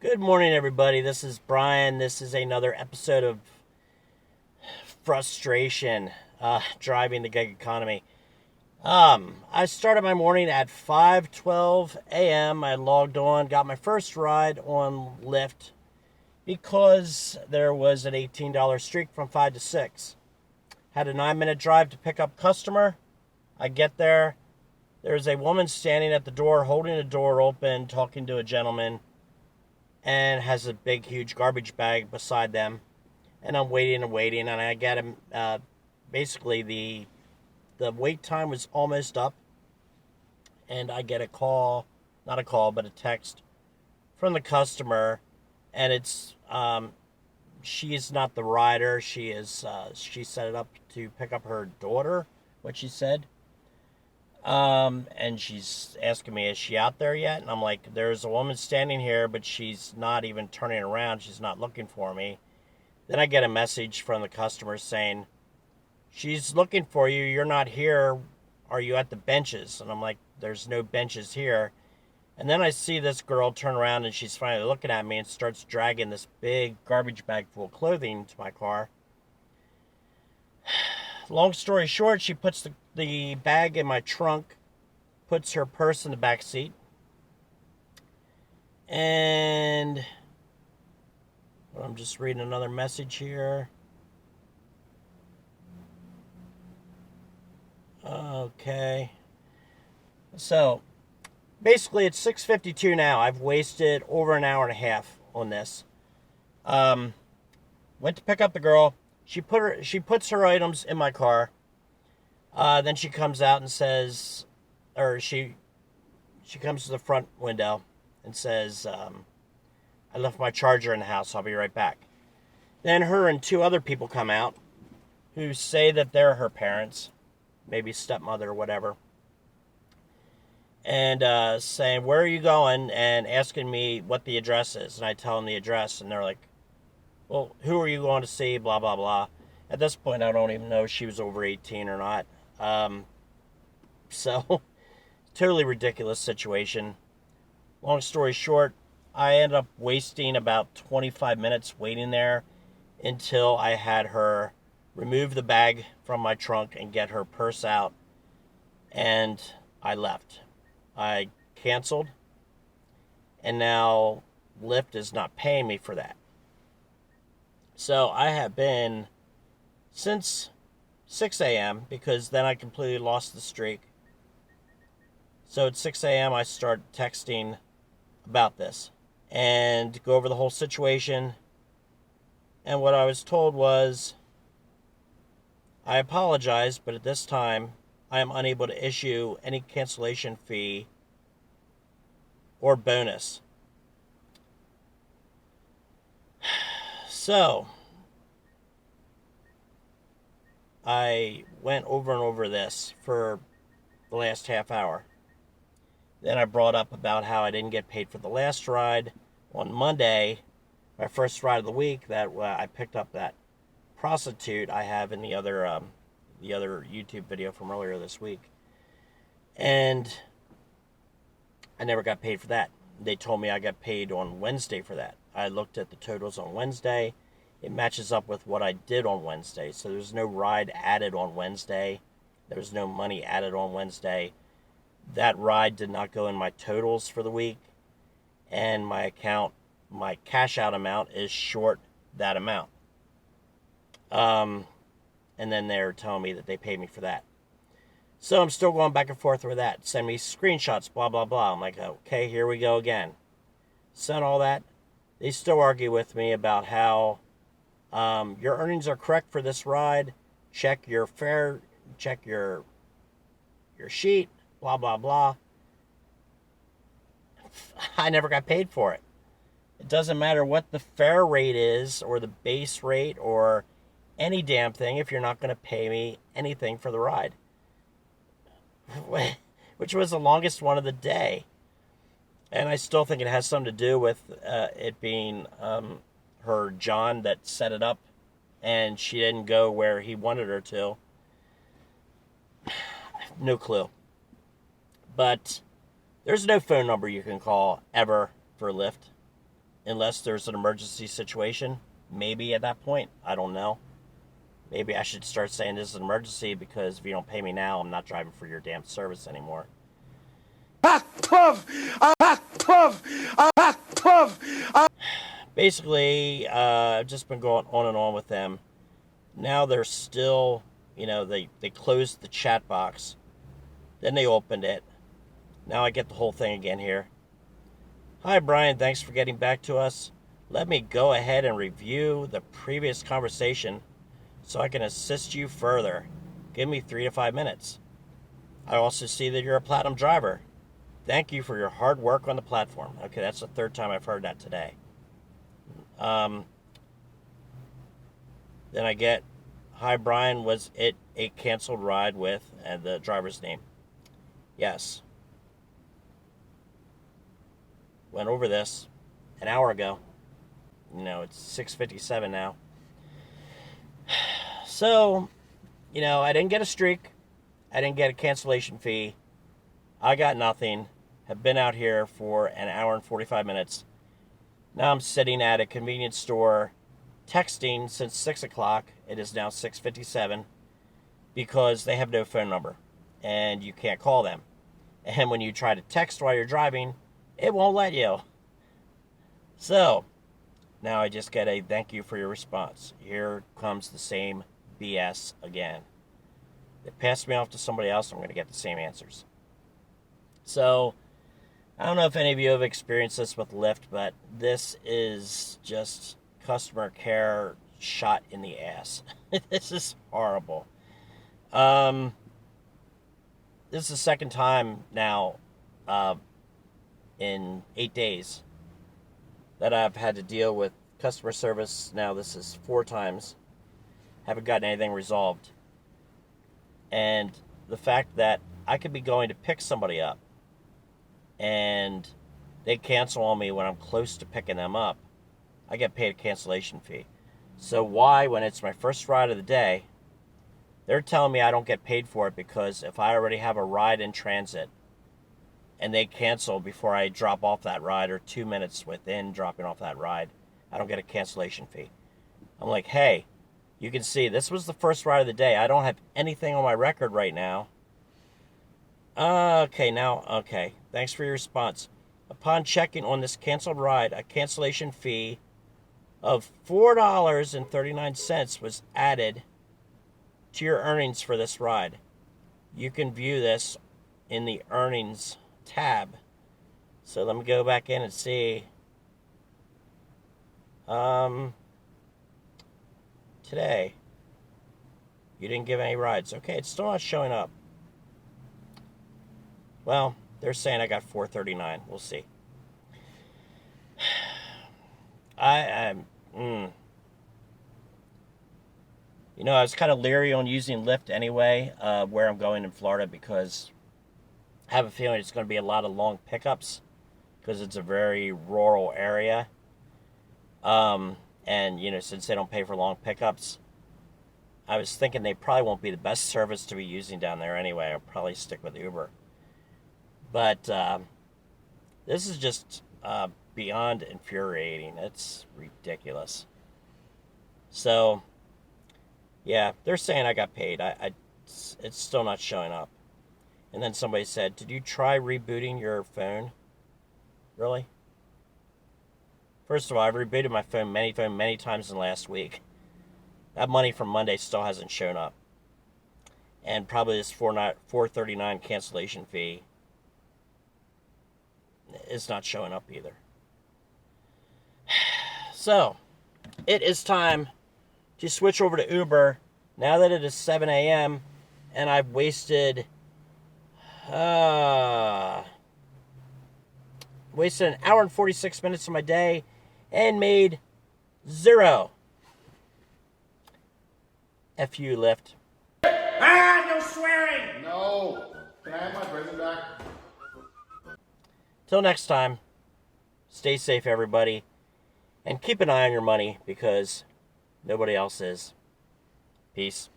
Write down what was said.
Good morning, everybody. This is Brian. This is another episode of Frustration, driving the gig economy. I started my morning at 5:12 a.m. I logged on, got my first ride on Lyft because there was an $18 streak from 5 to 6. Had a 9-minute drive to pick up customer. I get there. There's a woman standing at the door, holding the door open, talking to a gentleman, and has a big, huge garbage bag beside them. And I'm waiting and waiting, and I get him. Basically, the wait time was almost up, and I get a call, not a call, but a text from the customer, and it's she is not the rider. She set it up to pick up her daughter, what she said. And she's asking me, is she out there yet? And I'm like, there's a woman standing here, but she's not even turning around. She's not looking for me. Then I get a message from the customer saying, she's looking for you. You're not here. Are you at the benches? And I'm like, there's no benches here. And then I see this girl turn around, and she's finally looking at me and starts dragging this big garbage bag full of clothing to my car. Long story short, she puts the bag in my trunk, puts her purse in the back seat, and I'm just reading another message here. Okay. So, basically it's 6:52 now. I've wasted over an hour and a half on this. Went to pick up the girl. She puts her items in my car. Then she comes out and says, or she comes to the front window and says, I left my charger in the house. I'll be right back. Then her and two other people come out who say that they're her parents, maybe stepmother or whatever, and saying, where are you going? And asking me what the address is. And I tell them the address, and they're like, well, who are you going to see? Blah, blah, blah. At this point, I don't even know if she was over 18 or not. So, totally ridiculous situation. Long story short, I ended up wasting about 25 minutes waiting there until I had her remove the bag from my trunk and get her purse out, and I left. I canceled, and now Lyft is not paying me for that. So I have been since 6 a.m. because then I completely lost the streak. So at 6 a.m. I start texting about this and go over the whole situation. And what I was told was, I apologize, but at this time I am unable to issue any cancellation fee or bonus. So I went over and over this for the last half hour. Then I brought up about how I didn't get paid for the last ride on Monday, my first ride of the week, that I picked up that prostitute I have in the other YouTube video from earlier this week. And I never got paid for that. They told me I got paid on Wednesday for that. I looked at the totals on Wednesday. It matches up with what I did on Wednesday. So there's no ride added on Wednesday. There was no money added on Wednesday. That ride did not go in my totals for the week. And my cash out amount is short that amount. And then they're telling me that they paid me for that. So I'm still going back and forth with that. Send me screenshots, blah, blah, blah. I'm like, okay, here we go again. Sent all that. They still argue with me about how your earnings are correct for this ride. Check your fare, check your sheet, blah, blah, blah. I never got paid for it. It doesn't matter what the fare rate is or the base rate or any damn thing if you're not going to pay me anything for the ride. Which was the longest one of the day. And I still think it has something to do with it being her John that set it up, and she didn't go where he wanted her to. No clue. But there's no phone number you can call ever for Lyft. unless there's an emergency situation. Maybe at that point, I don't know. Maybe I should start saying this is an emergency because if you don't pay me now, I'm not driving for your damn service anymore. Basically, I've just been going on and on with them. Now they're still, they closed the chat box. Then they opened it. Now I get the whole thing again here. Hi, Brian. Thanks for getting back to us. Let me go ahead and review the previous conversation so I can assist you further. Give me 3 to 5 minutes. I also see that you're a platinum driver. Thank you for your hard work on the platform. Okay, that's the 3rd time I've heard that today. Then I get, hi, Brian, was it a canceled ride with, and the driver's name? Yes. Went over this an hour ago. It's 6:57 now. So, I didn't get a streak. I didn't get a cancellation fee. I got nothing. Have been out here for an hour and 45 minutes. Now I'm sitting at a convenience store texting since 6 o'clock. It is now 6:57 because they have no phone number and you can't call them. And when you try to text while you're driving, it won't let you. So, now I just get a thank you for your response. Here comes the same BS again. They pass me off to somebody else, I'm going to get the same answers. So, I don't know if any of you have experienced this with Lyft, but this is just customer care shot in the ass. This is horrible. This is the 2nd time now in 8 days that I've had to deal with customer service. Now this is 4 times. Haven't gotten anything resolved. And the fact that I could be going to pick somebody up and they cancel on me when I'm close to picking them up, I get paid a cancellation fee. So why, when it's my first ride of the day, they're telling me I don't get paid for it because if I already have a ride in transit and they cancel before I drop off that ride or 2 minutes within dropping off that ride, I don't get a cancellation fee. I'm like, hey, you can see this was the first ride of the day. I don't have anything on my record right now. Okay. Thanks for your response. Upon checking on this canceled ride, a cancellation fee of $4.39 was added to your earnings for this ride. You can view this in the earnings tab. So let me go back in and see. Today, you didn't give any rides. Okay, it's still not showing up. Well, they're saying I got $4.39. We'll see. I was kind of leery on using Lyft anyway, where I'm going in Florida, because I have a feeling it's going to be a lot of long pickups because it's a very rural area. And, since they don't pay for long pickups, I was thinking they probably won't be the best service to be using down there anyway. I'll probably stick with Uber. But this is just beyond infuriating. It's ridiculous. So, yeah, they're saying I got paid. It's still not showing up. And then somebody said, did you try rebooting your phone? Really? First of all, I've rebooted my phone many times in the last week. That money from Monday still hasn't shown up. And probably this $4.39 cancellation fee is not showing up either. So, it is time to switch over to Uber now that it is 7 a.m. and I've wasted an hour and 46 minutes of my day and made zero. F you, Lyft. No swearing! No. Can I have my present back? Till next time, stay safe, everybody, and keep an eye on your money because nobody else is. Peace.